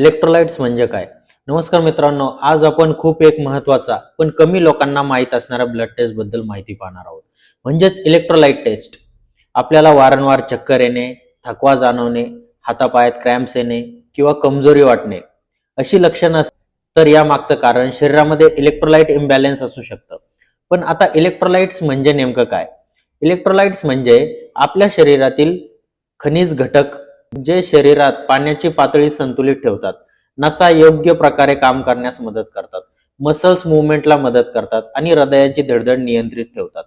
Electrolytes म्हणजे काय? नमस्कार मित्रांनो, आज आपण खूप एक महत्त्वाचा पण कमी लोकांना माहीत असणाऱ्या ब्लड टेस्ट बद्दल माहिती पाहणार आहोत. म्हणजेच इलेक्ट्रोलाइट टेस्ट. आपल्याला वारंवार चक्कर येणे, थकवा जाणवणे, हातापायात क्रॅम्प्स येणे किंवा कमजोरी वाटणे अशी लक्षणं असतात. तर यामागचं कारण शरीरामध्ये इलेक्ट्रोलाइट इम्बॅलन्स असू शकतं. पण आता इलेक्ट्रोलाइट्स म्हणजे नेमकं काय? इलेक्ट्रोलाइट्स म्हणजे आपल्या शरीरातील खनिज घटक जे शरीरात पाण्याची पातळी संतुलित ठेवतात, नसा योग्य प्रकारे काम करण्यास मदत करतात, मसल्स मुवमेंटला मदत करतात आणि हृदयाची धडधड नियंत्रित ठेवतात.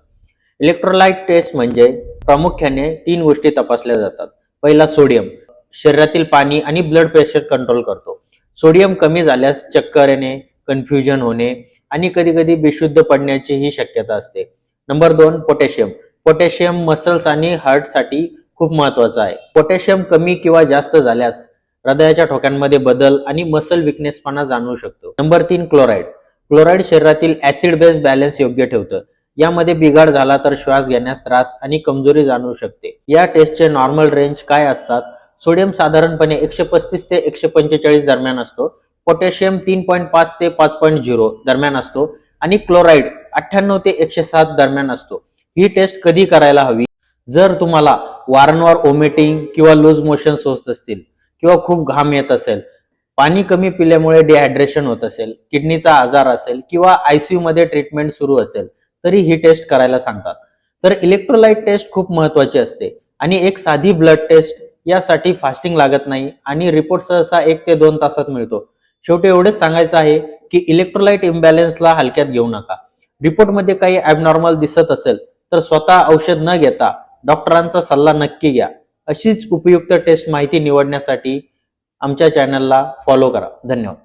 इलेक्ट्रोलाइट टेस्ट म्हणजे प्रामुख्याने 3 गोष्टी तपासल्या जातात. पहिला सोडियम, शरीरातील पाणी आणि ब्लड प्रेशर कंट्रोल करतो. सोडियम कमी झाल्यास चक्कर येणे, कन्फ्युजन होणे आणि कधी-कधी बेशुद्ध पडण्याचीही शक्यता असते. Number 2 potassium. पोटॅशियम मसल्स आणि हार्टसाठी खूप महत्वाचं आहे. पोटॅशियम कमी किंवा जास्त झाल्यास हृदयाच्या ठोक्यांमध्ये बदल आणि मसल विकनेसपणा जाणवू शकतो. Number 3 chloride. क्लोराईड शरीरातील ऍसिड बेस बॅलन्स योग्य ठेवतं. यामध्ये बिघाड झाला तर श्वास घेण्यास त्रास आणि कमजोरी जाणवू शकते. या टेस्टचे नॉर्मल रेंज काय असतात? सोडियम साधारणपणे 135 ते 145 दरम्यान असतो. पोटॅशियम 3.5 ते 5.0 दरम्यान असतो आणि क्लोराईड 98 ते 107 दरम्यान असतो. ही टेस्ट कधी करायला हवी? जर तुम्हाला वारंवार वॉमिटिंग किंवा लूज मोशन्स होत असतील किंवा खूप घाम येत असेल, पाणी कमी पिल्यामुळे डिहायड्रेशन होत असेल, किडनीचा आजार असेल किंवा आयसीयू मध्ये ट्रीटमेंट सुरू असेल, तरी ही टेस्ट करायला सांगतात. तर इलेक्ट्रोलाइट टेस्ट खूप महत्वाची असते आणि एक साधी ब्लड टेस्ट यासाठी फास्टिंग लागत नाही आणि रिपोर्ट सहसा 1 ते 2 तासात मिळतो. शेवटी एवढेच सांगायचं आहे की इलेक्ट्रोलाइट इम्बॅलन्सला हलक्यात घेऊ नका. रिपोर्टमध्ये काही ॲबनॉर्मल दिसत असेल तर स्वतः औषध न घेता डॉक्टरांचा सल्ला नक्की घ्या. अशीच उपयुक्त टेस्ट माहिती निवडण्यासाठी आमच्या चॅनलला फॉलो करा. धन्यवाद.